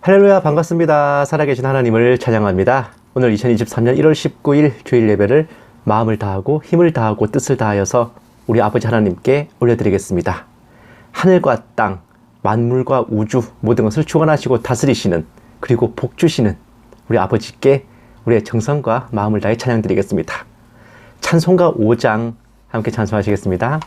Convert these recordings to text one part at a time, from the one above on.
할렐루야, 반갑습니다. 살아계신 하나님을 찬양합니다. 오늘 2023년 1월 19일 주일 예배를 마음을 다하고 힘을 다하고 뜻을 다하여서 우리 아버지 하나님께 올려드리겠습니다. 하늘과 땅, 만물과 우주 모든 것을 주관하시고 다스리시는, 그리고 복 주시는 우리 아버지께 우리의 정성과 마음을 다해 찬양드리겠습니다. 찬송가 5장 함께 찬송하시겠습니다.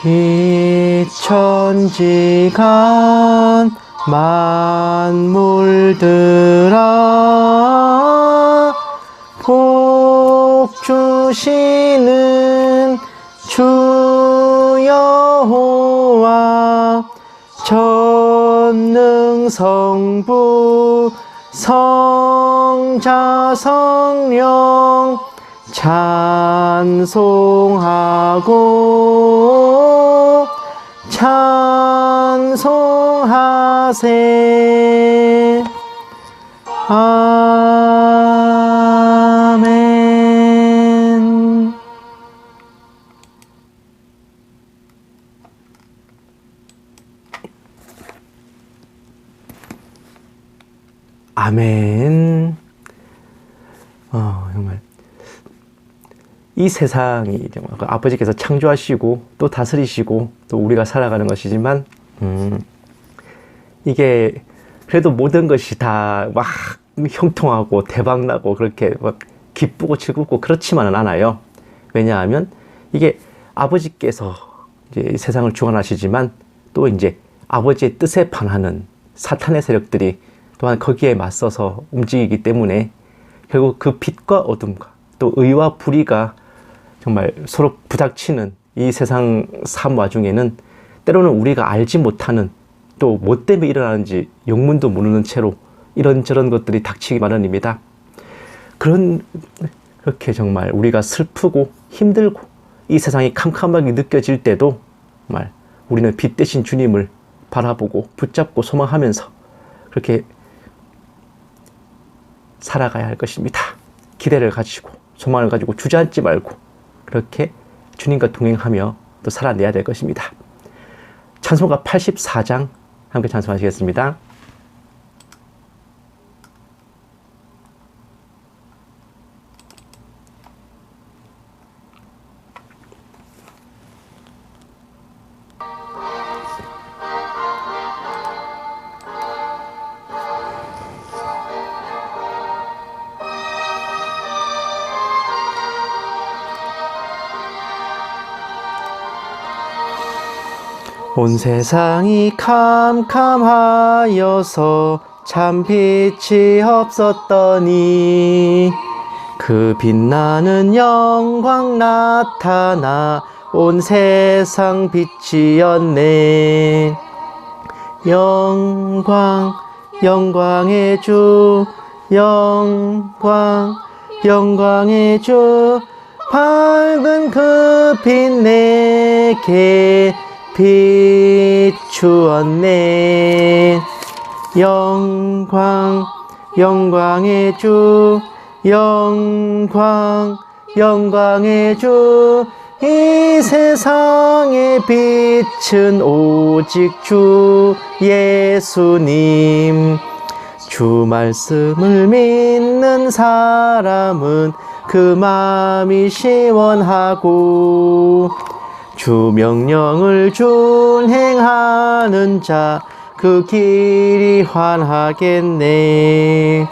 이 천지간 만물들아 복 주시는 주 여호와 전능성부 성자 성령 찬송하고 찬송하세. 아멘. 아멘. 정말 이 세상이 정말 아버지께서 창조하시고 또 다스리시고 또 우리가 살아가는 것이지만 이게 그래도 모든 것이 다 막 형통하고 대박나고 그렇게 막 기쁘고 즐겁고 그렇지만은 않아요. 왜냐하면 이게 아버지께서 이제 세상을 주관하시지만 또 이제 아버지의 뜻에 반하는 사탄의 세력들이 또한 거기에 맞서서 움직이기 때문에 결국 그 빛과 어둠과 또 의와 불의가 정말 서로 부닥치는 이 세상 삶 와중에는 때로는 우리가 알지 못하는 또 뭐 때문에 일어나는지 영문도 모르는 채로 이런저런 것들이 닥치기 마련입니다. 그렇게 정말 우리가 슬프고 힘들고 이 세상이 캄캄하게 느껴질 때도 정말 우리는 빛 대신 주님을 바라보고 붙잡고 소망하면서 그렇게 살아가야 할 것입니다. 기대를 가지고 소망을 가지고 주저앉지 말고 그렇게 주님과 동행하며 또 살아내야 될 것입니다. 찬송가 84장 함께 찬송하시겠습니다. 온 세상이 캄캄하여서 참 빛이 없었더니 그 빛나는 영광 나타나 온 세상 빛이었네. 영광 영광의 주 영광 영광의 주 밝은 그 빛 내게 비추었네. 영광 영광의 주 영광 영광의 주 이 세상의 빛은 오직 주 예수님. 주 말씀을 믿는 사람은 그 마음이 시원하고 주 명령을 준행하는 자 그 길이 환하겠네.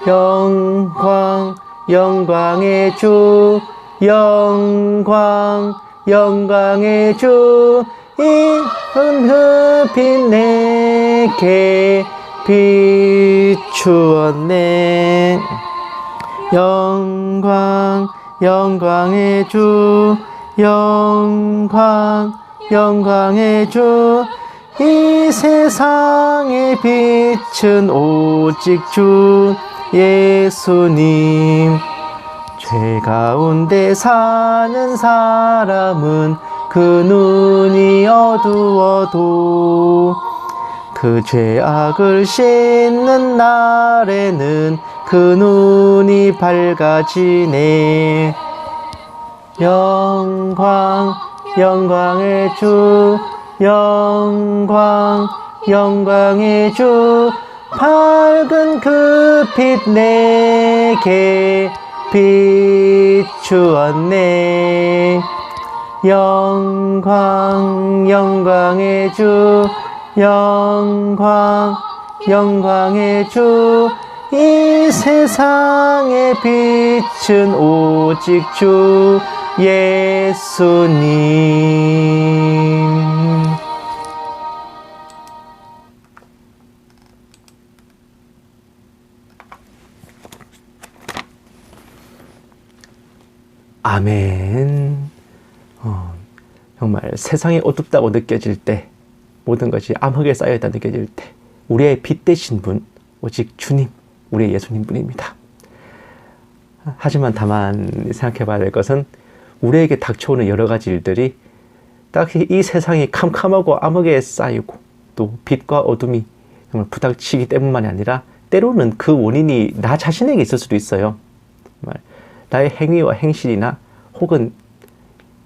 영광 영광의 주 영광 영광의 주 이 빛 내게 비추었네. 영광 영광의 주 영광 영광의 주 이 세상의 빛은 오직 주 예수님. 죄 가운데 사는 사람은 그 눈이 어두워도 그 죄악을 씻는 날에는 그 눈이 밝아지네. 영광 영광의 주 영광 영광의 주 밝은 그 빛 내게 비추었네. 영광 영광의 주 영광 영광의 주 이 세상의 빛은 오직 주 예수님. 아멘. 정말 세상이 어둡다고 느껴질 때, 모든 것이 암흑에 쌓여있다 느껴질 때 우리의 빛 되신 분 오직 주님, 우리의 예수님 분입니다. 하지만 다만 생각해 봐야 될 것은 우리에게 닥쳐오는 여러 가지 일들이 딱히 이 세상이 캄캄하고 암흑에 쌓이고 또 빛과 어둠이 정말 부닥치기 때문만이 아니라 때로는 그 원인이 나 자신에게 있을 수도 있어요. 정말 나의 행위와 행실이나 혹은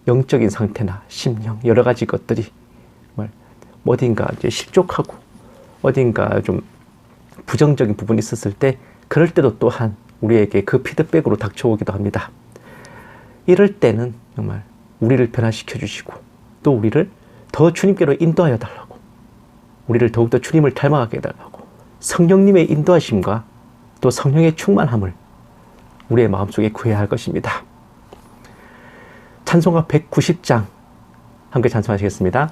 영적인 상태나 심령 여러 가지 것들이 정말 어딘가 이제 실족하고 어딘가 좀 부정적인 부분이 있었을 때 그럴 때도 또한 우리에게 그 피드백으로 닥쳐오기도 합니다. 이럴 때는 정말 우리를 변화시켜 주시고 또 우리를 더 주님께로 인도하여 달라고, 우리를 더욱더 주님을 닮아가게 해달라고 성령님의 인도하심과 또 성령의 충만함을 우리의 마음속에 구해야 할 것입니다. 찬송가 190장 함께 찬송하시겠습니다.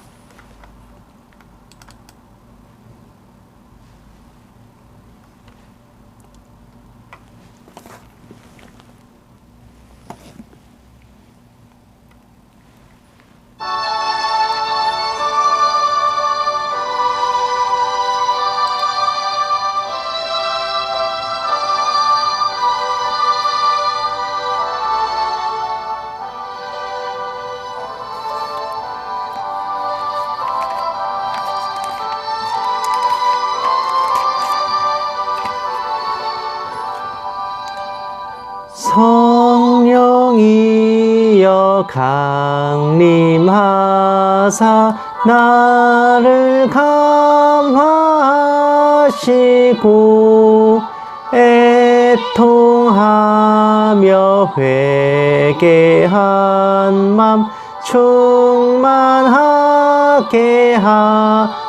성령이여 강림하사 나를 감화하시고 애통하며 회개한 맘 충만하게 하소서.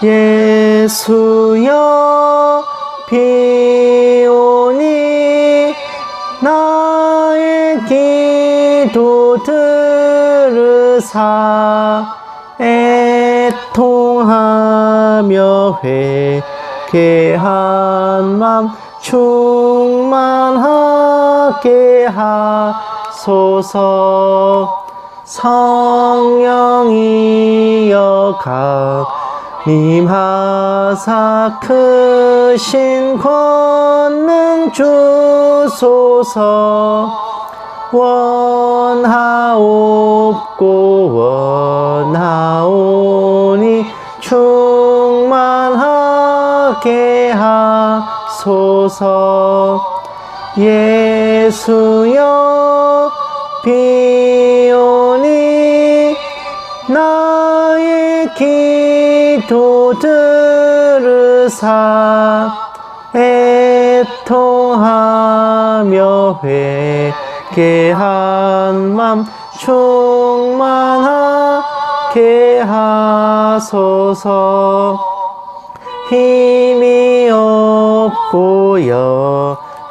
예수여 비오니 나의 기도 들으사 애통하며 회개한 맘 충만하게 하소서. 성령이여 강림하사 크신 권능 주소서. 원하옵고 원하오니 충만하게 하소서. 예수여 비오니 나의 기도 들으사 애통하며 회개한 맘 충만하게 하소서. 힘이 없고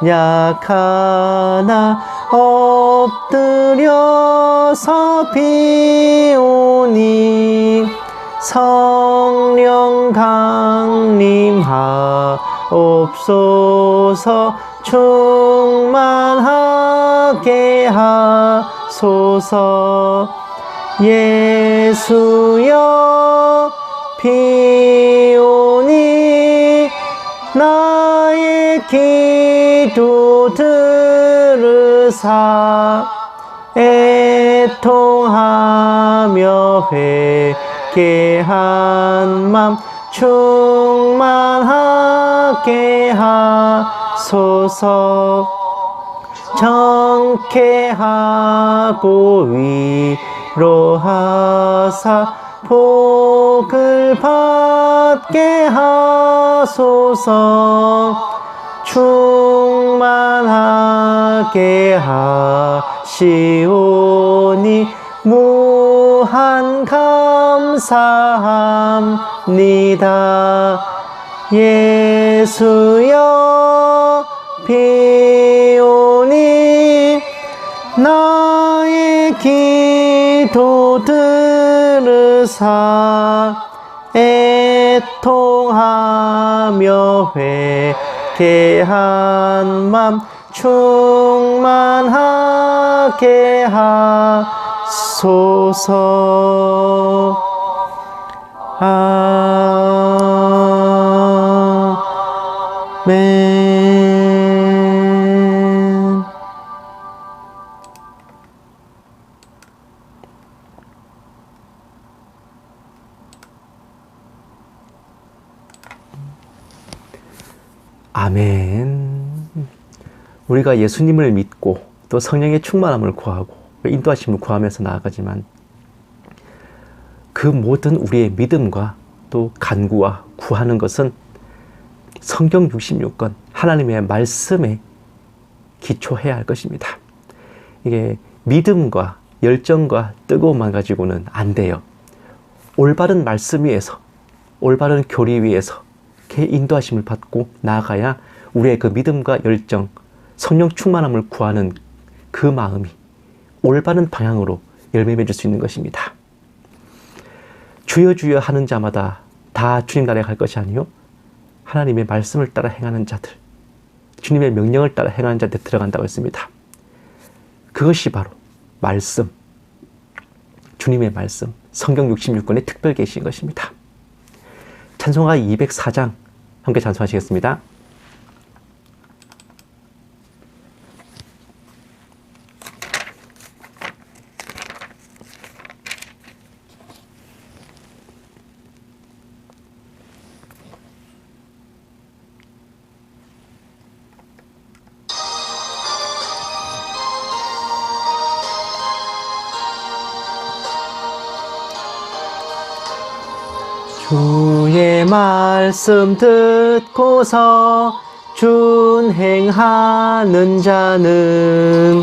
연약하나 엎드려서 비오니 성령 강림하옵소서. 충만하게 하소서. 예수여 비오니 나의 기도 들으사 애통하며 깨한 맘 충만하게 하소서. 정케하고 위로하사 복을 받게 하소서. 충만하게 하시오니 무한 감사합니다. 예수여 비오니 나의 기도 들으사 애통하며 회개한 맘 충만하게 하소서. 아멘. 아멘. 우리가 예수님을 믿고 또 성령의 충만함을 구하고 인도하심을 구하면서 나아가지만 그 모든 우리의 믿음과 또 간구와 구하는 것은 성경 66권 하나님의 말씀에 기초해야 할 것입니다. 이게 믿음과 열정과 뜨거움만 가지고는 안 돼요. 올바른 말씀 위에서, 올바른 교리 위에서 인도하심을 받고 나아가야 우리의 그 믿음과 열정, 성령 충만함을 구하는 그 마음이 올바른 방향으로 열매 맺을 수 있는 것입니다. 주여 주여 하는 자마다 다 주님 나라에 갈 것이 아니요 하나님의 말씀을 따라 행하는 자들, 주님의 명령을 따라 행하는 자들 들어간다고 했습니다. 그것이 바로 말씀, 주님의 말씀, 성경 66권의 특별 계시인 것입니다. 찬송가 204장 함께 찬송하시겠습니다. 주의 말씀 듣고서 준행하는 자는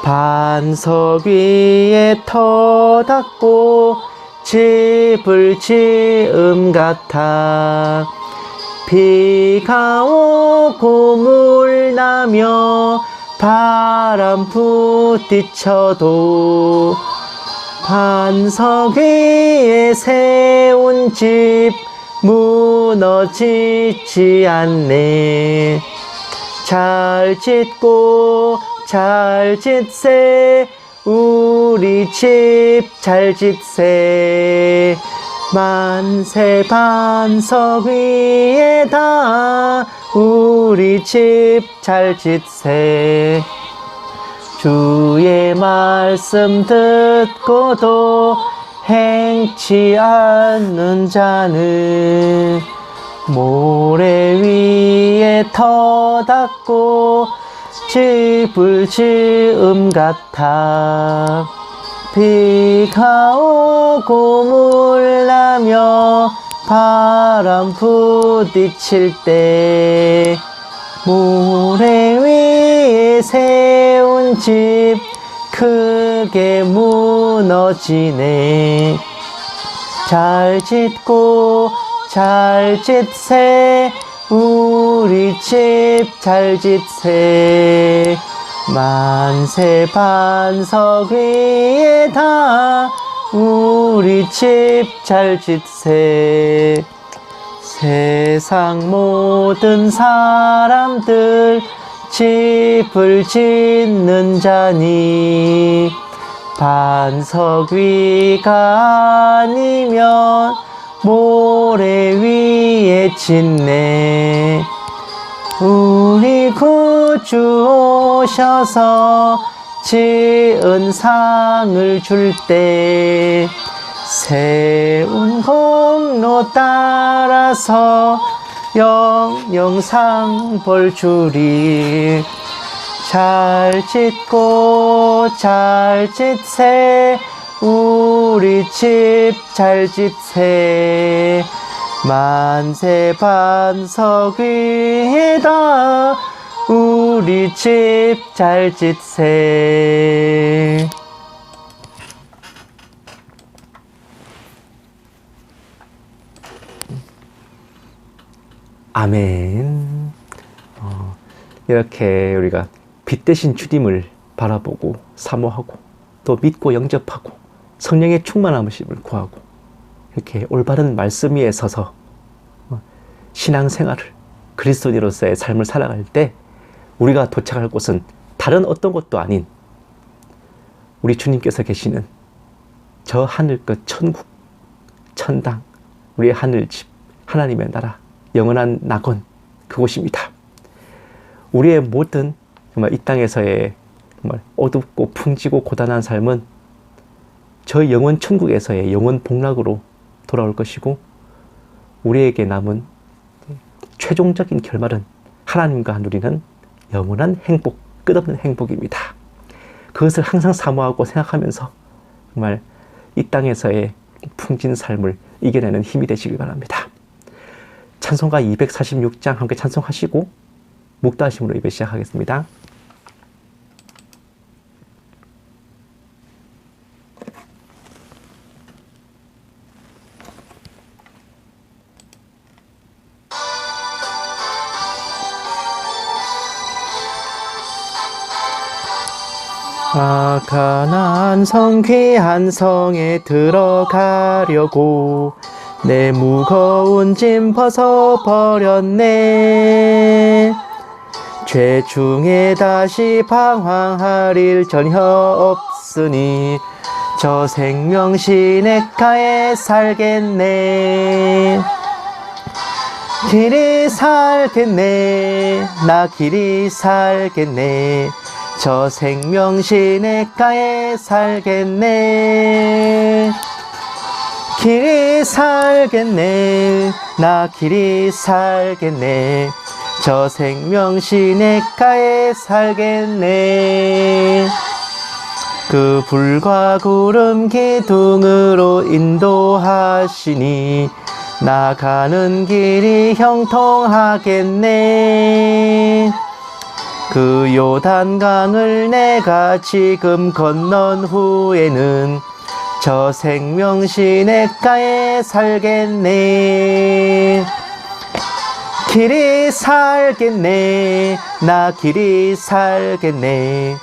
반석 위에 터 닦고 집을 지음 같아. 비가 오고 물 나며 바람 부딪혀도 반석 위에 세운 집 무너지지 않네. 잘 짓고 잘 짓세 우리 집 잘 짓세. 만세 반석 위에다 우리 집 잘 짓세. 주의 말씀 듣고도 행치 않는 자는 모래 위에 터 닦고 집을 지음 같아. 비가 오고 물 나며 바람 부딪힐 때 모래 위에 세운 집 크게 무너지네. 잘 짓고 잘 짓세 우리 집 잘 짓세. 만세 반석 위에다 우리 집 잘 짓세. 세상 모든 사람들 집을 짓는 자니 반석 위가 아니면 모래 위에 짓네. 우리 구주 오셔서 지은 상을 줄 때 세운 공로 따라서 영영상 볼 줄이 잘 짓고 잘 짓세 우리 집 잘 짓세 만세 반석 위에다 우리 집 잘 짓세. 아멘. 이렇게 우리가 빛 대신 주님을 바라보고 사모하고 또 믿고 영접하고 성령의 충만함을 구하고 이렇게 올바른 말씀 위에 서서 신앙생활을 그리스도인으로서의 삶을 살아갈 때 우리가 도착할 곳은 다른 어떤 곳도 아닌 우리 주님께서 계시는 저 하늘 끝 천국, 천당, 우리의 하늘집, 하나님의 나라, 영원한 낙원, 그곳입니다. 우리의 모든 정말 이 땅에서의 정말 어둡고 풍지고 고단한 삶은 저 영원 천국에서의 영원 복락으로 돌아올 것이고 우리에게 남은 최종적인 결말은 하나님과 누리는 영원한 행복, 끝없는 행복입니다. 그것을 항상 사모하고 생각하면서 정말 이 땅에서의 풍진 삶을 이겨내는 힘이 되시길 바랍니다. 찬송가 246장 함께 찬송하시고 묵도하심으로 예배 시작하겠습니다. 가나안 성 귀한 성에 들어가려고 내 무거운 짐 벗어버렸네. 죄 중에 다시 방황할 일 전혀 없으니 저 생명 시냇가에 살겠네. 길이 살겠네. 나 길이 살겠네. 저 생명 시냇가에 살겠네. 길이 살겠네. 나 길이 살겠네. 저 생명 시냇가에 살겠네. 그 불과 구름 기둥으로 인도하시니 나가는 길이 형통하겠네. 그 요단강을 내가 지금 건넌 후에는 저 생명 시냇가에 살겠네. 길이 살겠네. 나 길이 살겠네.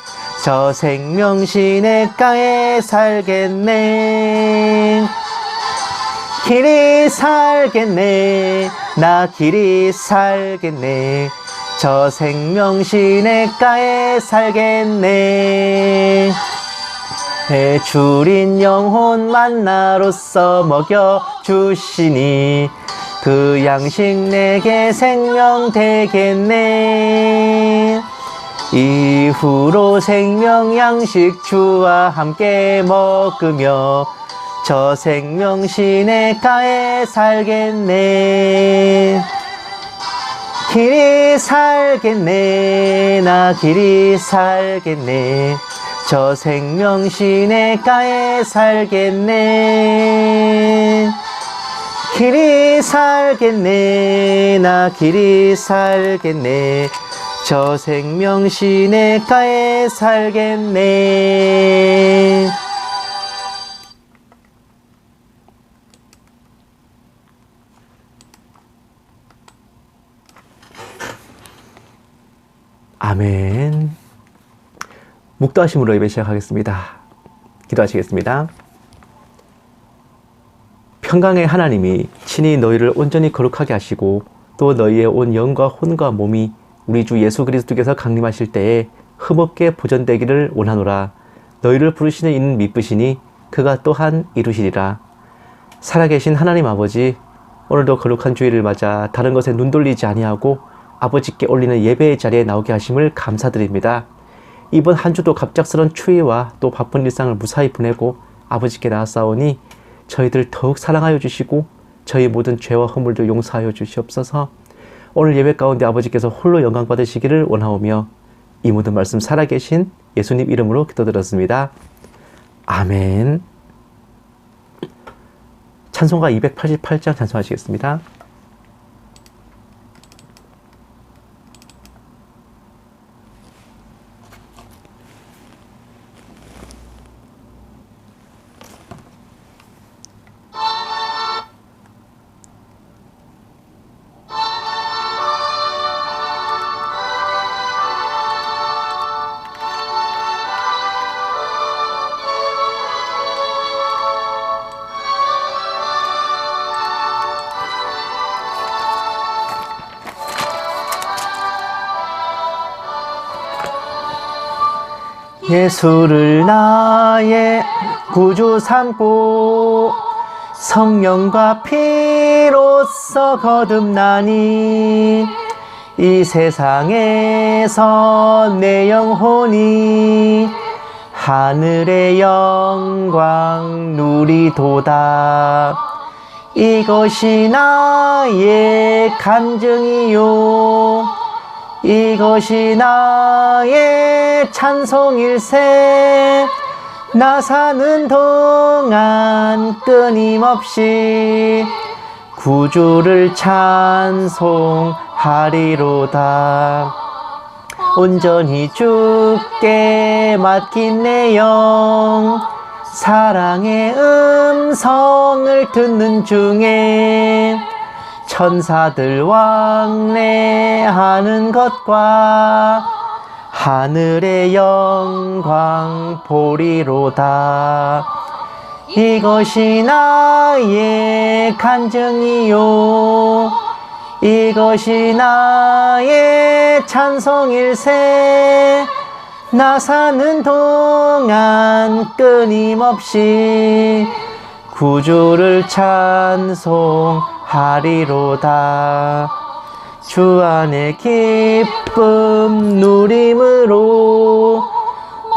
저 생명 시냇가에 살겠네. 길이 살겠네. 나 길이 살겠네. 저 생명 시냇가에 살겠네. 줄인 영혼 만나로서 먹여주시니 그 양식 내게 생명 되겠네. 이후로 생명 양식 주와 함께 먹으며 저 생명 시냇가에 살겠네. 길이 살겠네. 나 길이 살겠네. 저 생명 시냇가에 살겠네. 길이 살겠네. 나 길이 살겠네. 저 생명 시냇가에 살겠네. 아멘. 묵도하심으로 예배 시작하겠습니다. 기도하시겠습니다. 평강의 하나님이 친히 너희를 온전히 거룩하게 하시고 또 너희의 온 영과 혼과 몸이 우리 주 예수 그리스도께서 강림하실 때에 흠없게 보존되기를 원하노라. 너희를 부르시는 이는 미쁘시니 그가 또한 이루시리라. 살아계신 하나님 아버지, 오늘도 거룩한 주일을 맞아 다른 것에 눈 돌리지 아니하고 아버지께 올리는 예배의 자리에 나오게 하심을 감사드립니다. 이번 한 주도 갑작스런 추위와 또 바쁜 일상을 무사히 보내고 아버지께 나아싸우니 저희들 더욱 사랑하여 주시고 저희 모든 죄와 허물들 용서하여 주시옵소서. 오늘 예배 가운데 아버지께서 홀로 영광 받으시기를 원하오며 이 모든 말씀 살아계신 예수님 이름으로 기도드렸습니다. 아멘. 찬송가 288장 찬송하시겠습니다. 예수를 나의 구주 삼고 성령과 피로써 거듭나니 이 세상에서 내 영혼이 하늘의 영광 누리도다. 이것이 나의 간증이요 이것이 나의 찬송일세. 나 사는 동안 끊임없이 구주를 찬송하리로다. 온전히 주께 맡긴 내 영 사랑의 음성을 듣는 중에 천사들 왕래하는 것과 하늘의 영광 보리로다. 이것이 나의 간증이요 이것이 나의 찬송일세. 나 사는 동안 끊임없이 구주를 찬송하리로다. 주 안에 기쁨 누림으로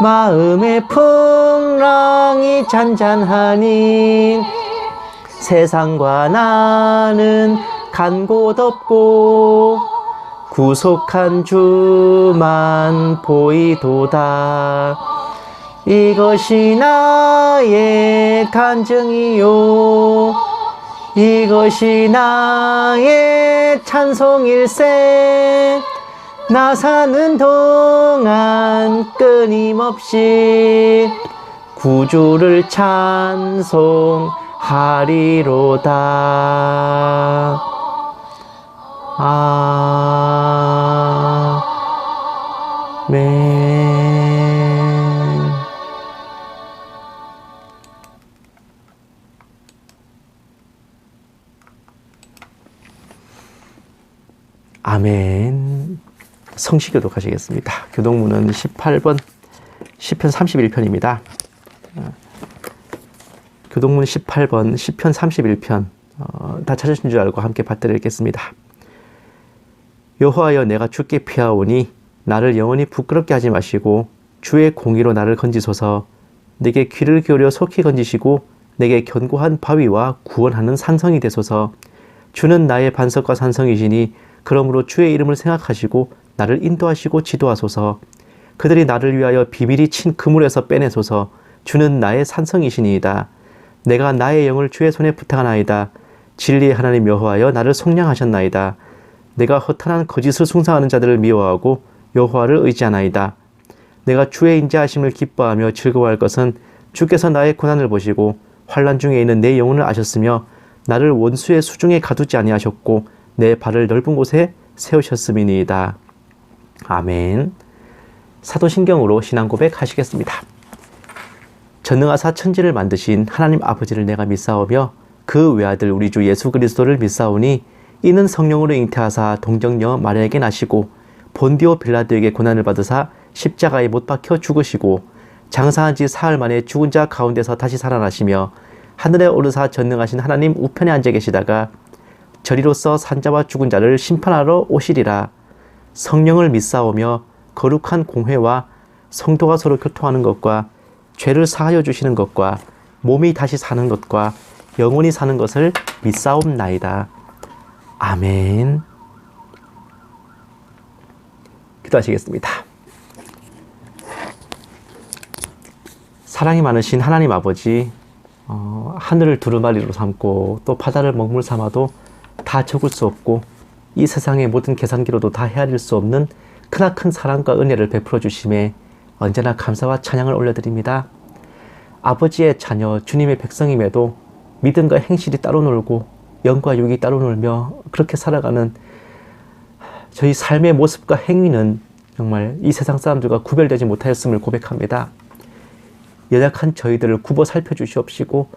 마음의 풍랑이 잔잔하니 세상과 나는 간 곳 없고 구속한 주만 보이도다. 이것이 나의 간증이요 이것이 나의 찬송일세. 나 사는 동안 끊임없이 구주를 찬송하리로다. 아멘. 아멘. 성시교독 하시겠습니다. 교독문은 18번 시편 31편입니다. 교독문 18번 시편 31편 다 찾으신 줄 알고 함께 받들겠습니다. 여호와여 내가 주께 피하오니 나를 영원히 부끄럽게 하지 마시고 주의 공의로 나를 건지소서. 내게 귀를 기울여 속히 건지시고 내게 견고한 바위와 구원하는 산성이 되소서. 주는 나의 반석과 산성이시니 그러므로 주의 이름을 생각하시고 나를 인도하시고 지도하소서. 그들이 나를 위하여 비밀이 친 그물에서 빼내소서. 주는 나의 산성이시니이다. 내가 나의 영을 주의 손에 부탁하나이다. 진리의 하나님 여호와여 나를 속량하셨나이다. 내가 허탄한 거짓을 숭상하는 자들을 미워하고 여호와를 의지하나이다. 내가 주의 인자하심을 기뻐하며 즐거워할 것은 주께서 나의 고난을 보시고 환난 중에 있는 내 영혼을 아셨으며 나를 원수의 수중에 가두지 아니하셨고 내 발을 넓은 곳에 세우셨음이니이다. 아멘. 사도신경으로 신앙 고백하시겠습니다. 전능하사 천지를 만드신 하나님 아버지를 내가 믿사오며 그 외아들 우리 주 예수 그리스도를 믿사오니 이는 성령으로 잉태하사 동정녀 마리아에게 나시고 본디오 빌라도에게 고난을 받으사 십자가에 못 박혀 죽으시고 장사한 지 사흘 만에 죽은 자 가운데서 다시 살아나시며 하늘에 오르사 전능하신 하나님 우편에 앉아 계시다가 저리로서 산자와 죽은 자를 심판하러 오시리라. 성령을 믿사오며 거룩한 공회와 성도가 서로 교통하는 것과 죄를 사하여 주시는 것과 몸이 다시 사는 것과 영원히 사는 것을 믿사옵나이다. 아멘. 기도하시겠습니다. 사랑이 많으신 하나님 아버지, 하늘을 두루마리로 삼고 또 바다를 먹물 삼아도 다 적을 수 없고 이 세상의 모든 계산기로도 다 헤아릴 수 없는 크나큰 사랑과 은혜를 베풀어 주심에 언제나 감사와 찬양을 올려드립니다. 아버지의 자녀 주님의 백성임에도 믿음과 행실이 따로 놀고 영과 육이 따로 놀며 그렇게 살아가는 저희 삶의 모습과 행위는 정말 이 세상 사람들과 구별되지 못하였음을 고백합니다. 연약한 저희들을 굽어 살펴주시옵시고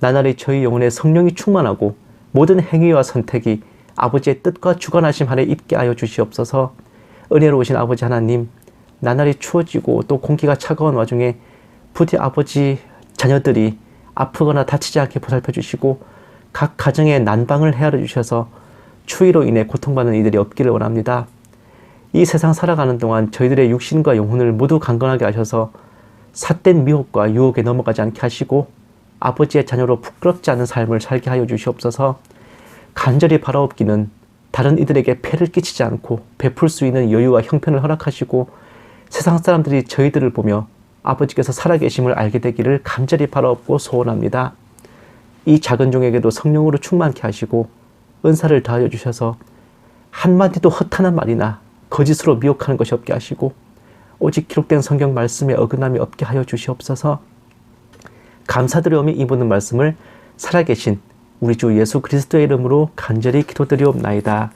나날이 저희 영혼에 성령이 충만하고 모든 행위와 선택이 아버지의 뜻과 주관하심 아래 있게 하여 주시옵소서. 은혜로우신 아버지 하나님, 나날이 추워지고 또 공기가 차가운 와중에 부디 아버지 자녀들이 아프거나 다치지 않게 보살펴 주시고 각 가정의 난방을 헤아려 주셔서 추위로 인해 고통받는 이들이 없기를 원합니다. 이 세상 살아가는 동안 저희들의 육신과 영혼을 모두 강건하게 하셔서 삿된 미혹과 유혹에 넘어가지 않게 하시고 아버지의 자녀로 부끄럽지 않은 삶을 살게 하여 주시옵소서. 간절히 바라옵기는 다른 이들에게 폐를 끼치지 않고 베풀 수 있는 여유와 형편을 허락하시고 세상 사람들이 저희들을 보며 아버지께서 살아계심을 알게 되기를 간절히 바라옵고 소원합니다. 이 작은 종에게도 성령으로 충만케 하시고 은사를 더하여 주셔서 한마디도 허탄한 말이나 거짓으로 미혹하는 것이 없게 하시고 오직 기록된 성경 말씀에 어긋남이 없게 하여 주시옵소서. 감사드리오며 이 모든 말씀을 살아계신 우리 주 예수 그리스도의 이름으로 간절히 기도드리옵나이다.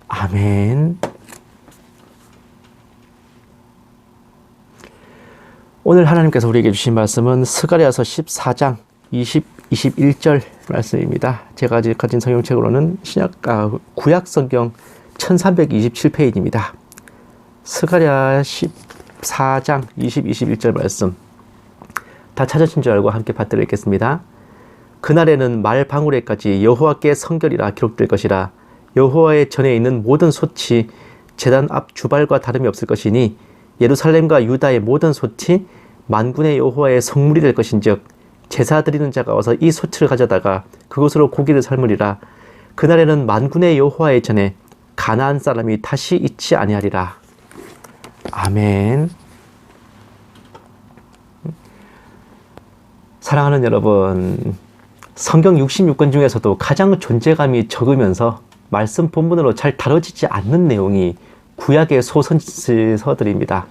아멘. 오늘 하나님께서 우리에게 주신 말씀은 스가랴서 14장 21절 말씀입니다. 제가 아직 가진 성경책으로는 구약 성경 1327페이지입니다. 스가랴 14장 21절 말씀 다 찾으신 줄 알고 함께 받들겠습니다. 그날에는 말 방울에까지 여호와께 성결이라 기록될 것이라. 여호와의 전에 있는 모든 솥이 제단 앞 주발과 다름이 없을 것이니 예루살렘과 유다의 모든 솥이 만군의 여호와의 성물이 될 것인즉 제사 드리는 자가 와서 이 솥을 가져다가 그곳으로 고기를 삶으리라. 그날에는 만군의 여호와의 전에 가나안 사람이 다시 있지 아니하리라. 아멘. 사랑하는 여러분, 성경 66권 중에서도 가장 존재감이 적으면서 말씀 본문으로 잘 다뤄지지 않는 내용이 구약의 소선지서들입니다.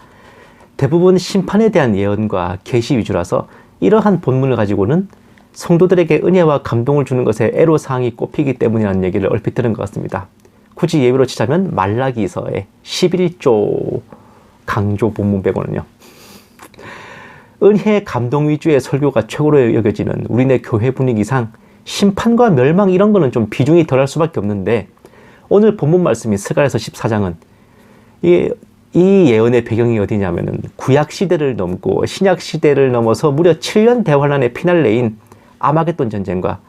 대부분 심판에 대한 예언과 계시 위주라서 이러한 본문을 가지고는 성도들에게 은혜와 감동을 주는 것에 애로사항이 꼽히기 때문이라는 얘기를 얼핏 들은 것 같습니다. 굳이 예외로 치자면 말라기서의 11조 강조 본문 빼고는요. 은혜 감동 위주의 설교가 최고로 여겨지는 우리네 교회 분위기상 심판과 멸망 이런 거는 좀 비중이 덜할 수밖에 없는데 오늘 본문 말씀인 스가랴서 14장은 이 예언의 배경이 어디냐면은 구약 시대를 넘고 신약 시대를 넘어서 무려 7년 대환란의 피날레인 아마겟돈 전쟁과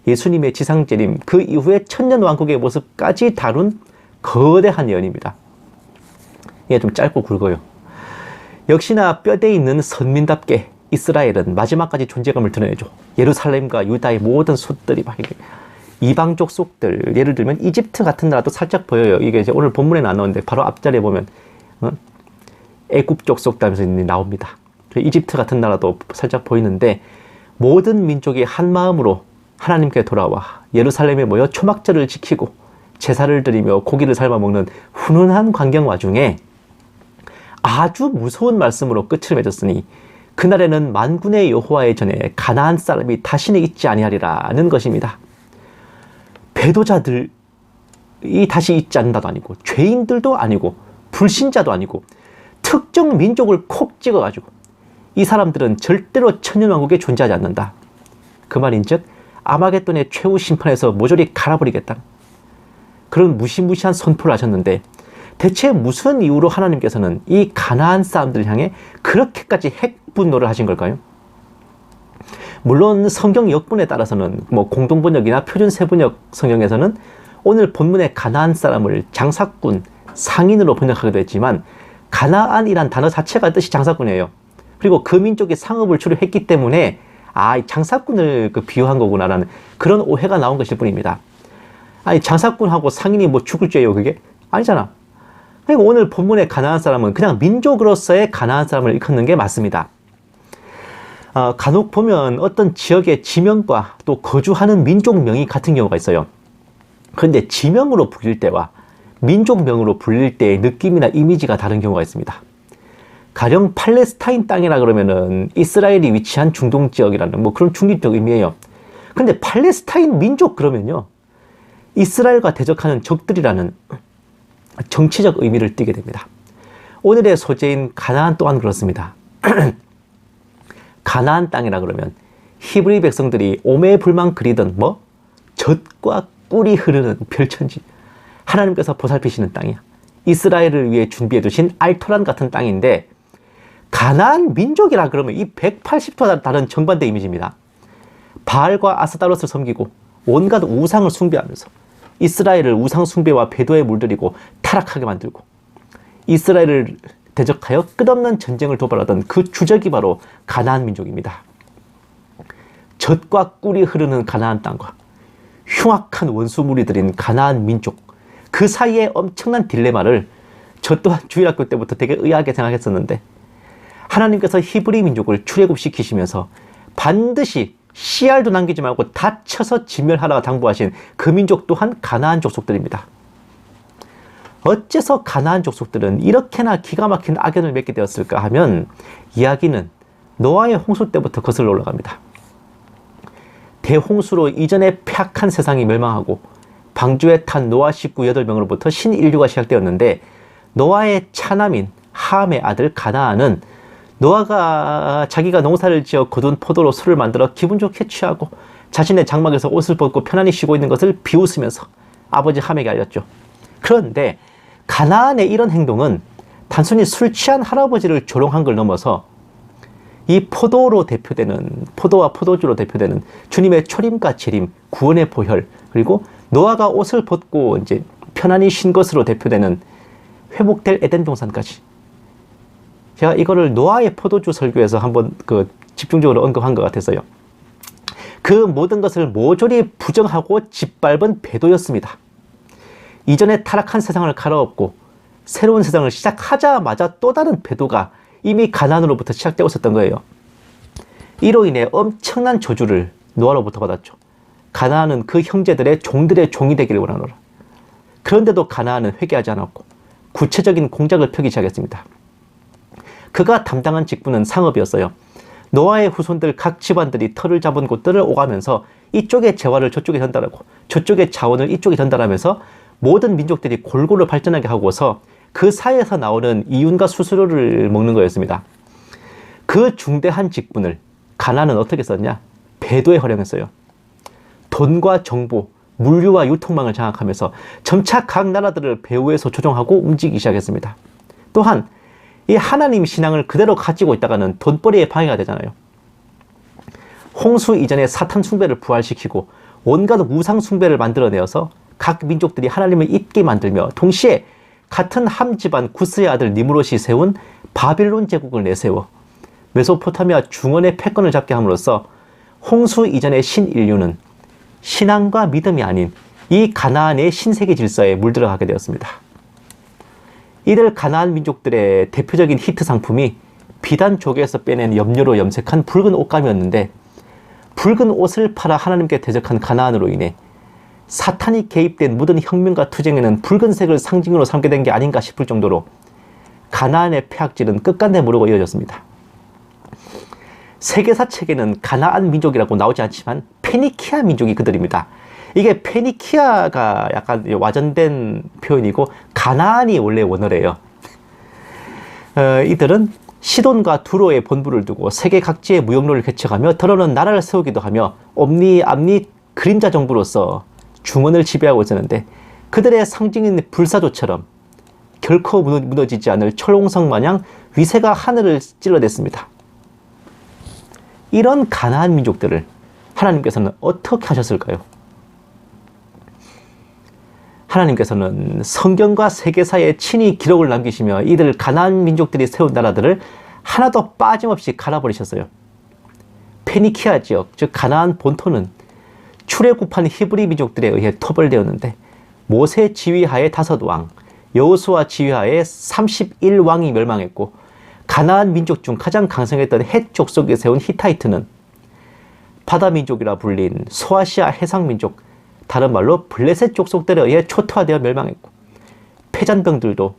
예수님의 지상재림 그 이후에 천년 왕국의 모습까지 다룬 거대한 예언입니다. 이게 좀 짧고 굵어요. 역시나 뼈대 있는 선민답게 이스라엘은 마지막까지 존재감을 드러내죠. 예루살렘과 유다의 모든 솥들이 막 이방족 속들, 예를 들면 이집트 같은 나라도 살짝 보여요. 이게 이제 오늘 본문에 나오는데 바로 앞자리에 보면 애굽족 속담에서 나옵니다. 이집트 같은 나라도 살짝 보이는데 모든 민족이 한 마음으로 하나님께 돌아와 예루살렘에 모여 초막절을 지키고 제사를 드리며 고기를 삶아 먹는 훈훈한 광경 와중에 아주 무서운 말씀으로 끝을 맺었으니 그날에는 만군의 여호와의 전에 가나안 사람이 다시는 있지 아니하리라는 것입니다. 배도자들이 다시 있지 않는다도 아니고 죄인들도 아니고 불신자도 아니고 특정 민족을 콕 찍어가지고 이 사람들은 절대로 천년왕국에 존재하지 않는다. 그 말인즉 아마겟돈의 최후 심판에서 모조리 갈아버리겠다. 그런 무시무시한 선포를 하셨는데 대체 무슨 이유로 하나님께서는 이 가나안 사람들을 향해 그렇게까지 핵분노를 하신 걸까요? 물론 성경 역본에 따라서는 공동번역이나 표준 세번역 성경에서는 오늘 본문의 가나안 사람을 장사꾼, 상인으로 번역하기도 했지만 가나안이란 단어 자체가 뜻이 장사꾼이에요. 그리고 그 민족이 상업을 주로 했기 때문에 이 장사꾼을 비유한 거구나라는 그런 오해가 나온 것일 뿐입니다. 아니, 장사꾼하고 상인이 뭐 죽을 죄요, 그게? 아니잖아. 그러니까 오늘 본문의 가나안 사람은 그냥 민족으로서의 가나안 사람을 일컫는 게 맞습니다. 간혹 보면 어떤 지역의 지명과 또 거주하는 민족명이 같은 경우가 있어요. 그런데 지명으로 불릴 때와 민족명으로 불릴 때의 느낌이나 이미지가 다른 경우가 있습니다. 가령 팔레스타인 땅이라 그러면은 이스라엘이 위치한 중동 지역이라는 뭐 그런 중립적 의미예요. 그런데 팔레스타인 민족 그러면요, 이스라엘과 대적하는 적들이라는 정치적 의미를 띠게 됩니다. 오늘의 소재인 가나안 또한 그렇습니다. 가나안 땅이라 그러면 히브리 백성들이 오매불망 그리던 젖과 꿀이 흐르는 별천지, 하나님께서 보살피시는 땅이야. 이스라엘을 위해 준비해 두신 알토란 같은 땅인데, 가나안 민족이라 그러면 이 180도 다른 정반대 이미지입니다. 바알과 아스타롯을 섬기고 온갖 우상을 숭배하면서 이스라엘을 우상 숭배와 배도에 물들이고 타락하게 만들고 이스라엘을 대적하여 끝없는 전쟁을 도발하던 그 주적이 바로 가나안 민족입니다. 젖과 꿀이 흐르는 가나안 땅과 흉악한 원수 무리들인 가나안 민족, 그 사이에 엄청난 딜레마를 저 또한 주일학교 때부터 되게 의아하게 생각했었는데, 하나님께서 히브리 민족을 출애굽시키시면서 반드시 씨알도 남기지 말고 다 쳐서 진멸하라 당부하신 그 민족 또한 가나안 족속들입니다. 어째서 가나안 족속들은 이렇게나 기가 막힌 악연을 맺게 되었을까 하면, 이야기는 노아의 홍수 때부터 거슬러 올라갑니다. 대홍수로 이전에 폐악한 세상이 멸망하고 방주에 탄 노아 식구 8명으로부터 신인류가 시작되었는데, 노아의 차남인 함의 아들 가나안은 노아가 자기가 농사를 지어 거둔 포도로 술을 만들어 기분 좋게 취하고 자신의 장막에서 옷을 벗고 편안히 쉬고 있는 것을 비웃으면서 아버지 함에게 알렸죠. 그런데 가나안의 이런 행동은 단순히 술 취한 할아버지를 조롱한 걸 넘어서 이 포도와 포도주로 대표되는 주님의 초림과 재림, 구원의 보혈, 그리고 노아가 옷을 벗고 이제 편안히 쉰 것으로 대표되는 회복될 에덴 동산까지, 제가 이거를 노아의 포도주 설교에서 한번 집중적으로 언급한 것 같아서요. 그 모든 것을 모조리 부정하고 짓밟은 배도였습니다. 이전에 타락한 세상을 갈아엎고 새로운 세상을 시작하자마자 또 다른 배도가 이미 가나안으로부터 시작되고 있었던 거예요. 이로 인해 엄청난 저주를 노아로부터 받았죠. 가나안은 그 형제들의 종들의 종이 되기를 원하노라. 그런데도 가나안은 회개하지 않았고 구체적인 공작을 펴기 시작했습니다. 그가 담당한 직분은 상업이었어요. 노아의 후손들 각 집안들이 털을 잡은 곳들을 오가면서 이쪽의 재화를 저쪽에 전달하고 저쪽의 자원을 이쪽에 전달하면서 모든 민족들이 골고루 발전하게 하고서 그 사이에서 나오는 이윤과 수수료를 먹는 거였습니다. 그 중대한 직분을 가나안은 어떻게 썼냐? 배도에 활용했어요. 돈과 정보, 물류와 유통망을 장악하면서 점차 각 나라들을 배후에서 조종하고 움직이기 시작했습니다. 또한 이 하나님 신앙을 그대로 가지고 있다가는 돈벌이에 방해가 되잖아요. 홍수 이전에 사탄 숭배를 부활시키고 온갖 우상 숭배를 만들어내어서 각 민족들이 하나님을 잊게 만들며 동시에 같은 함 집안 구스의 아들 니므롯이 세운 바빌론 제국을 내세워 메소포타미아 중원의 패권을 잡게 함으로써 홍수 이전의 신인류는 신앙과 믿음이 아닌 이 가나안의 신세계 질서에 물들어가게 되었습니다. 이들 가나안 민족들의 대표적인 히트 상품이 비단 조개에서 빼낸 염료로 염색한 붉은 옷감이었는데, 붉은 옷을 팔아 하나님께 대적한 가나안으로 인해 사탄이 개입된 모든 혁명과 투쟁에는 붉은색을 상징으로 삼게 된 게 아닌가 싶을 정도로 가나안의 폐악질은 끝간데 모르고 이어졌습니다. 세계사 책에는 가나안 민족이라고 나오지 않지만 페니키아 민족이 그들입니다. 이게 페니키아가 약간 와전된 표현이고 가나안이 원래 원어래요. 이들은 시돈과 두로에 본부를 두고 세계 각지의 무역로를 개척하며 더러는 나라를 세우기도 하며 옴니 암니 그림자 정부로서 중원을 지배하고 있었는데, 그들의 상징인 불사조처럼 결코 무너지지 않을 철옹성 마냥 위세가 하늘을 찔러댔습니다. 이런 가나안 민족들을 하나님께서는 어떻게 하셨을까요? 하나님께서는 성경과 세계사에 친히 기록을 남기시며 이들 가나안 민족들이 세운 나라들을 하나도 빠짐없이 갈아버리셨어요. 페니키아 지역, 즉 가나안 본토는 출애굽한 히브리 민족들에 의해 토벌되었는데 모세 지휘하에 5왕, 여호수아 지휘하에 31왕이 멸망했고 가나안 민족 중 가장 강성했던 헷 족속에 세운 히타이트는 바다 민족이라 불린 소아시아 해상 민족, 다른 말로 블레셋 족속들에 의해 초토화되어 멸망했고 패잔병들도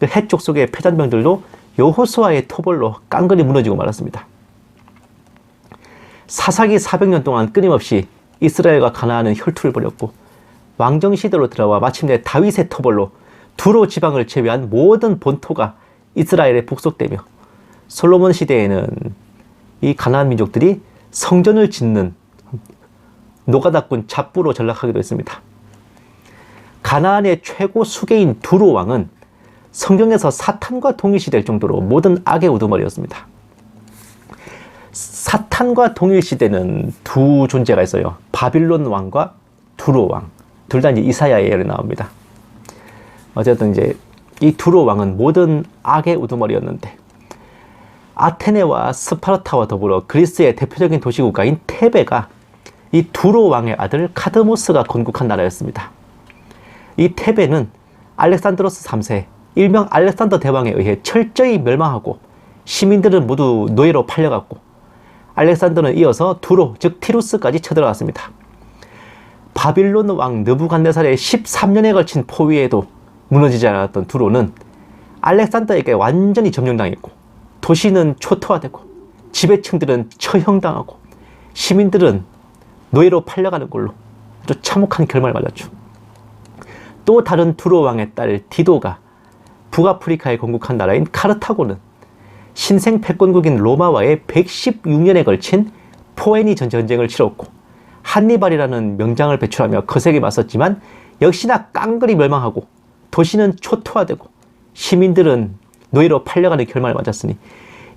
헷 족속의 패잔병들도 여호수아의 토벌로 깡그리 무너지고 말았습니다. 사사기 400년 동안 끊임없이 이스라엘과 가나안은 혈투를 벌였고 왕정 시대로 들어와 마침내 다윗의 토벌로 두로 지방을 제외한 모든 본토가 이스라엘에 복속되며 솔로몬 시대에는 이 가나안 민족들이 성전을 짓는 노가다꾼 잡부로 전락하기도 했습니다. 가나안의 최고 수괴인 두로 왕은 성경에서 사탄과 동일시될 정도로 모든 악의 우두머리였습니다. 사탄과 동일시되는 두 존재가 있어요. 바빌론 왕과 두로 왕. 둘 다 이제 이사야의 예로 나옵니다. 어쨌든 이제 이 두로 왕은 모든 악의 우두머리였는데 아테네와 스파르타와 더불어 그리스의 대표적인 도시국가인 테베가 이 두로 왕의 아들 카드모스가 건국한 나라였습니다. 이 테베는 알렉산드로스 3세, 일명 알렉산더 대왕에 의해 철저히 멸망하고 시민들은 모두 노예로 팔려갔고 알렉산더는 이어서 두로, 즉 티루스까지 쳐들어갔습니다. 바빌론 왕 느부갓네살의 13년에 걸친 포위에도 무너지지 않았던 두로는 알렉산더에게 완전히 점령당했고 도시는 초토화되고 지배층들은 처형당하고 시민들은 노예로 팔려가는 걸로 아주 참혹한 결말을 맞았죠. 또 다른 두로 왕의 딸 디도가 북아프리카에 건국한 나라인 카르타고는 신생 패권국인 로마와의 116년에 걸친 포에니 전쟁을 치렀고 한니발이라는 명장을 배출하며 거세게 맞섰지만 역시나 깡그리 멸망하고 도시는 초토화되고 시민들은 노예로 팔려가는 결말을 맞았으니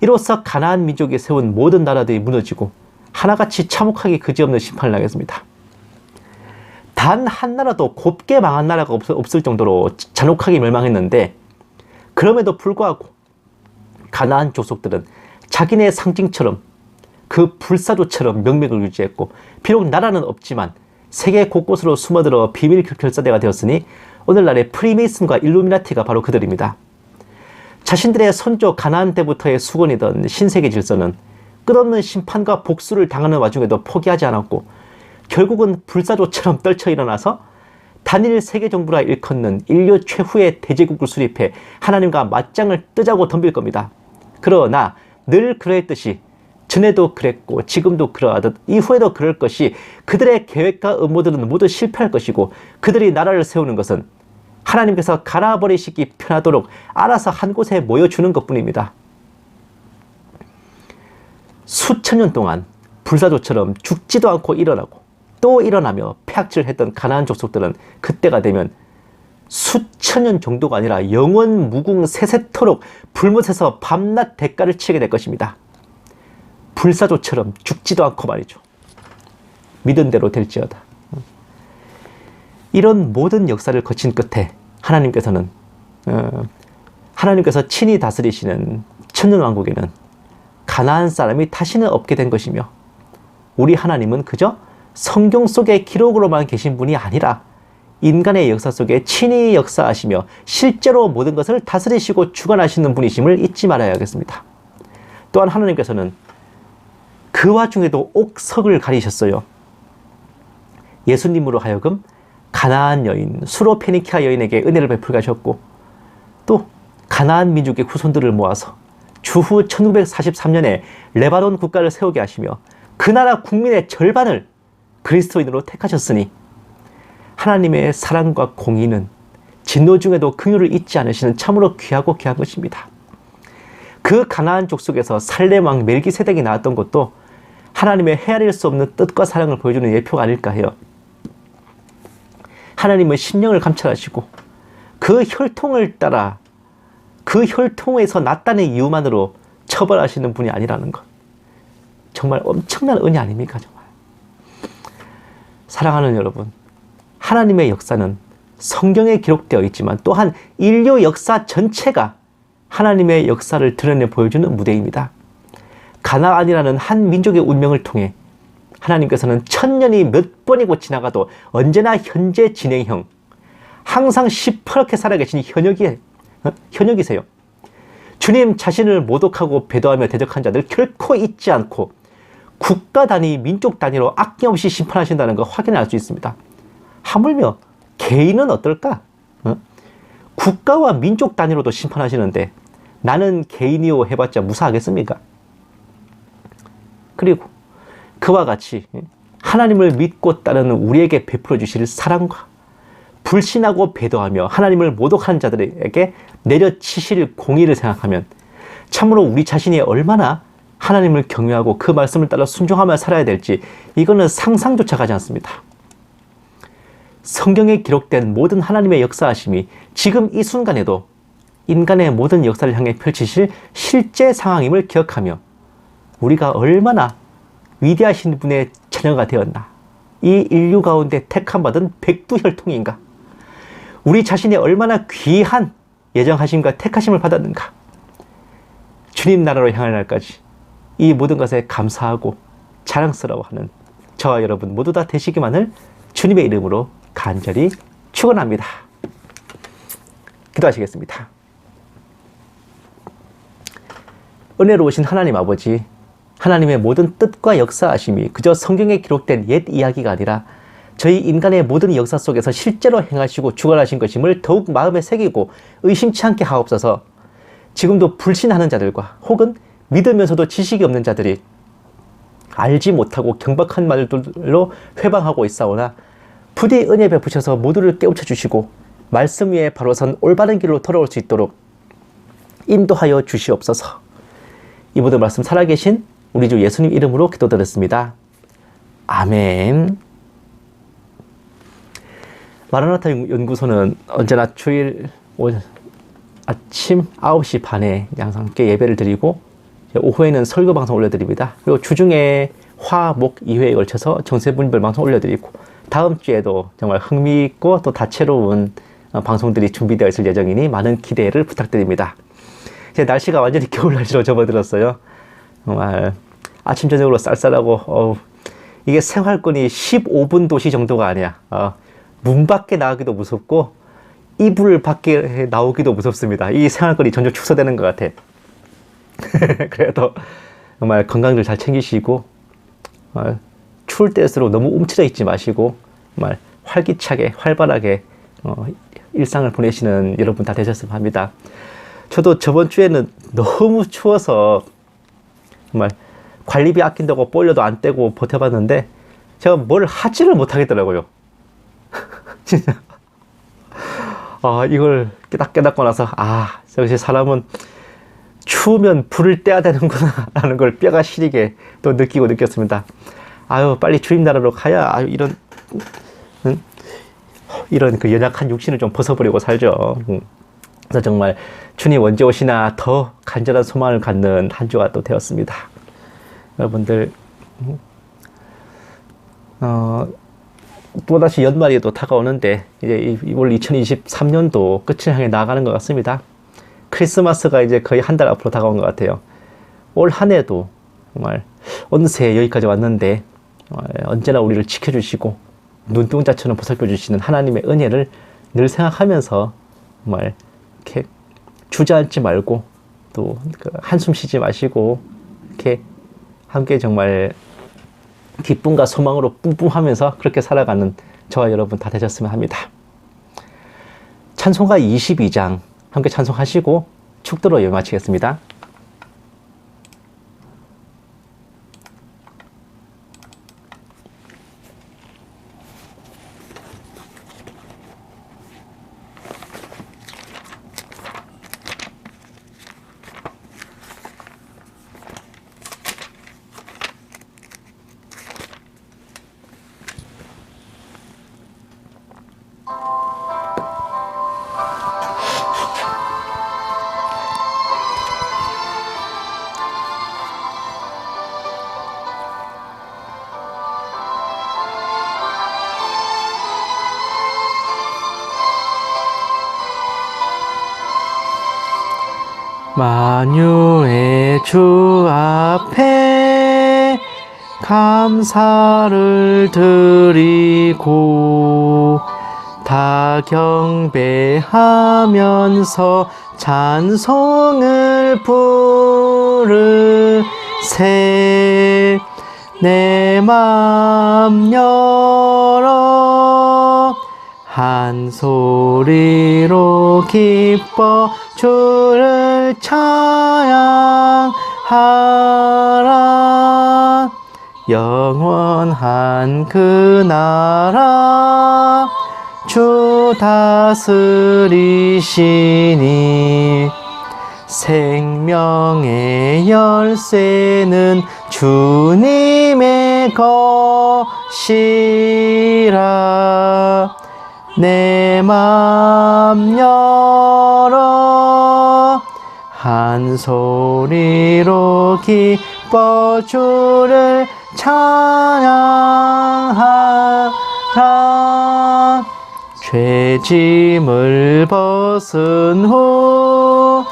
이로써 가나안 민족이 세운 모든 나라들이 무너지고 하나같이 참혹하게 그지없는 심판을 당했습니다. 단 한 나라도 곱게 망한 나라가 없을 정도로 잔혹하게 멸망했는데 그럼에도 불구하고 가나안 족속들은 자기네 상징처럼 그 불사조처럼 명맥을 유지했고 비록 나라는 없지만 세계 곳곳으로 숨어들어 비밀 결사대가 되었으니 오늘날의 프리메이슨과 일루미나티가 바로 그들입니다. 자신들의 선조 가나안 때부터의 수건이던 신세계 질서는 끝없는 심판과 복수를 당하는 와중에도 포기하지 않았고 결국은 불사조처럼 떨쳐 일어나서 단일 세계정부라 일컫는 인류 최후의 대제국을 수립해 하나님과 맞짱을 뜨자고 덤빌 겁니다. 그러나 늘 그랬듯이 전에도 그랬고 지금도 그러하듯 이후에도 그럴 것이 그들의 계획과 음모들은 모두 실패할 것이고 그들이 나라를 세우는 것은 하나님께서 갈아버리시기 편하도록 알아서 한 곳에 모여주는 것뿐입니다. 수천 년 동안 불사조처럼 죽지도 않고 일어나고 또 일어나며 폐악질했던 가나안 족속들은 그때가 되면 수천 년 정도가 아니라 영원 무궁 세세토록 불못에서 밤낮 대가를 치게 될 것입니다. 불사조처럼 죽지도 않고 말이죠. 믿은 대로 될지어다. 이런 모든 역사를 거친 끝에 하나님께서 친히 다스리시는 천년왕국에는 가나안 사람이 다시는 없게 된 것이며 우리 하나님은 그저 성경 속의 기록으로만 계신 분이 아니라 인간의 역사 속에 친히 역사하시며 실제로 모든 것을 다스리시고 주관하시는 분이심을 잊지 말아야겠습니다. 또한 하나님께서는 그 와중에도 옥석을 가리셨어요. 예수님으로 하여금 가나안 여인, 수로페니키아 여인에게 은혜를 베풀게 하셨고 또 가나안 민족의 후손들을 모아서 주후 1943년에 레바논 국가를 세우게 하시며 그 나라 국민의 절반을 그리스도인으로 택하셨으니 하나님의 사랑과 공의는 진노 중에도 긍휼을 잊지 않으시는 참으로 귀하고 귀한 것입니다. 그 가나안 족속에서 살렘 왕 멜기세덱이 나왔던 것도 하나님의 헤아릴 수 없는 뜻과 사랑을 보여주는 예표가 아닐까 해요. 하나님은 심령을 감찰하시고 그 혈통을 따라 그 혈통에서 났다는 이유만으로 처벌하시는 분이 아니라는 것. 정말 엄청난 은혜 아닙니까? 정말. 사랑하는 여러분, 하나님의 역사는 성경에 기록되어 있지만 또한 인류 역사 전체가 하나님의 역사를 드러내 보여주는 무대입니다. 가나안이라는 한 민족의 운명을 통해 하나님께서는 천년이 몇 번이고 지나가도 언제나 현재 진행형, 항상 시퍼렇게 살아계신 현역이세요. 주님 자신을 모독하고 배도하며 대적한 자들 결코 잊지 않고 국가 단위, 민족 단위로 아낌없이 심판하신다는 거 확인할 수 있습니다. 하물며 개인은 어떨까? 국가와 민족 단위로도 심판하시는데 나는 개인이요 해봤자 무사하겠습니까? 그리고 그와 같이 하나님을 믿고 따르는 우리에게 베풀어 주실 사랑과 불신하고 배도하며 하나님을 모독하는 자들에게 내려치실 공의를 생각하면 참으로 우리 자신이 얼마나 하나님을 경외하고 그 말씀을 따라 순종하며 살아야 될지 이거는 상상조차 가지 않습니다. 성경에 기록된 모든 하나님의 역사하심이 지금 이 순간에도 인간의 모든 역사를 향해 펼치실 실제 상황임을 기억하며 우리가 얼마나 위대하신 분의 자녀가 되었나, 이 인류 가운데 택함받은 백두혈통인가, 우리 자신이 얼마나 귀한 예정하심과 택하심을 받았는가, 주님 나라로 향할 날까지 이 모든 것에 감사하고 자랑스러워하는 저와 여러분 모두 다 되시기만을 주님의 이름으로 간절히 축원합니다. 기도하시겠습니다. 은혜로우신 하나님 아버지, 하나님의 모든 뜻과 역사하심이 그저 성경에 기록된 옛 이야기가 아니라 저희 인간의 모든 역사 속에서 실제로 행하시고 주관하신 것임을 더욱 마음에 새기고 의심치 않게 하옵소서. 지금도 불신하는 자들과 혹은 믿으면서도 지식이 없는 자들이 알지 못하고 경박한 말들로 회방하고 있사오나 부디 은혜 베푸셔서 모두를 깨우쳐 주시고 말씀 위에 바로 선 올바른 길로 돌아올 수 있도록 인도하여 주시옵소서. 이 모든 말씀 살아계신 우리 주 예수님 이름으로 기도드렸습니다. 아멘. 마라나타 연구소는 언제나 주일 아침 9시 반에 항상 함께 예배를 드리고 오후에는 설교 방송 올려드립니다. 그리고 주중에 화, 목 2회에 걸쳐서 정세분별 방송 올려드리고 다음 주에도 정말 흥미있고 또 다채로운 방송들이 준비되어 있을 예정이니 많은 기대를 부탁드립니다. 이제 날씨가 완전히 겨울 날씨로 접어들었어요. 정말 아침 저녁으로 쌀쌀하고 이게 생활권이 15분 도시 정도가 아니야. 문 밖에 나가기도 무섭고 이불 밖에 나오기도 무섭습니다. 이 생활권이 점점 축소되는 것 같아. 그래도 정말 건강들 잘 챙기시고 추울 때일수록 너무 움츠려 있지 마시고 정말 활기차게 활발하게 일상을 보내시는 여러분 다 되셨으면 합니다. 저도 저번 주에는 너무 추워서 정말 관리비 아낀다고 보일러도 안 떼고 버텨봤는데 제가 뭘 하지를 못하겠더라고요. 진짜 이걸 깨닫고 나서 역시 사람은 추우면 불을 떼야 되는구나 라는 걸 뼈가 시리게 또 느꼈습니다. 빨리 주님 나라로 가야 이런 그 연약한 육신을 좀 벗어버리고 살죠. 그래서 정말 주님 언제 오시나 더 간절한 소망을 갖는 한 주가 또 되었습니다. 여러분들 또다시 연말이 또 다가오는데 이제 올 2023년도 끝을 향해 나아가는 것 같습니다. 크리스마스가 이제 거의 한 달 앞으로 다가온 것 같아요. 올 한 해도 정말 언새 여기까지 왔는데 언제나 우리를 지켜주시고 눈동자처럼 보살펴 주시는 하나님의 은혜를 늘 생각하면서 정말 이렇게 주저앉지 말고 또 한숨 쉬지 마시고 이렇게 함께 정말 기쁨과 소망으로 뿜뿜하면서 그렇게 살아가는 저와 여러분 다 되셨으면 합니다. 찬송가 22장 함께 찬송하시고 축도로 예배 마치겠습니다. 만유의 주 앞에 감사를 드리고 다 경배하면서 찬송을 부르세. 내 맘 열어 한 소리로 기뻐 주를 찬양하라. 영원한 그 나라 주 다스리시니 생명의 열쇠는 주님의 것이라. 내 맘 열어 한 소리로 기뻐 주를 찬양하라. 죄짐을 벗은 후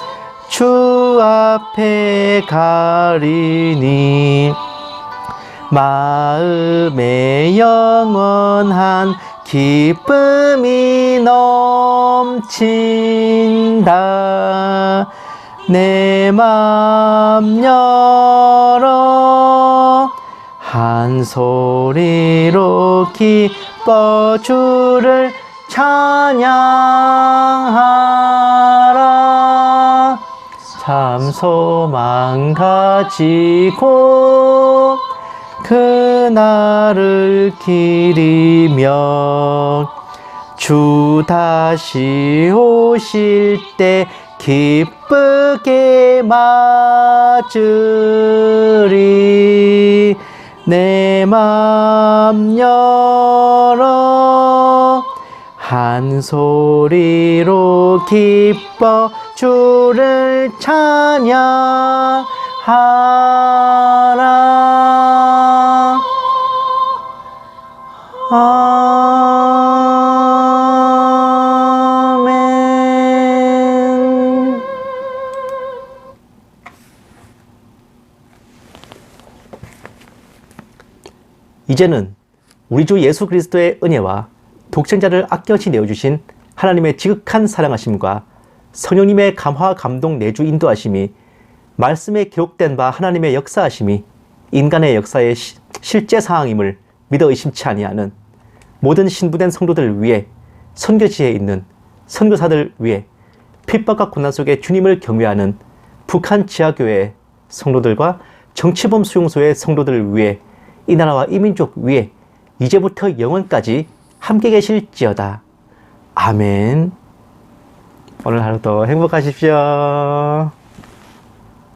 주 앞에 가리니 마음에 영원한 기쁨이 넘친다. 내 맘 열어 한 소리로 기뻐 주를 찬양하라. 참 소망 가지고 그날을 기리며 주 다시 오실 때 기쁘게 맞으리. 내 맘 열어 한 소리로 기뻐 주를 찬양하라. 아멘. 이제는 우리 주 예수 그리스도의 은혜와 독생자를 아껴시 내어주신 하나님의 지극한 사랑하심과 성령님의 감화 감동 내주 인도하심이 말씀에 기록된 바 하나님의 역사하심이 인간의 역사의 실제 사항임을 믿어 의심치 아니하는 모든 신부된 성도들 위해 선교지에 있는 선교사들 위해 핍박과 고난 속에 주님을 경외하는 북한 지하교회 성도들과 정치범 수용소의 성도들 위해 이 나라와 이 민족 위에 이제부터 영원까지 함께 계실지어다. 아멘. 오늘 하루도 행복하십시오.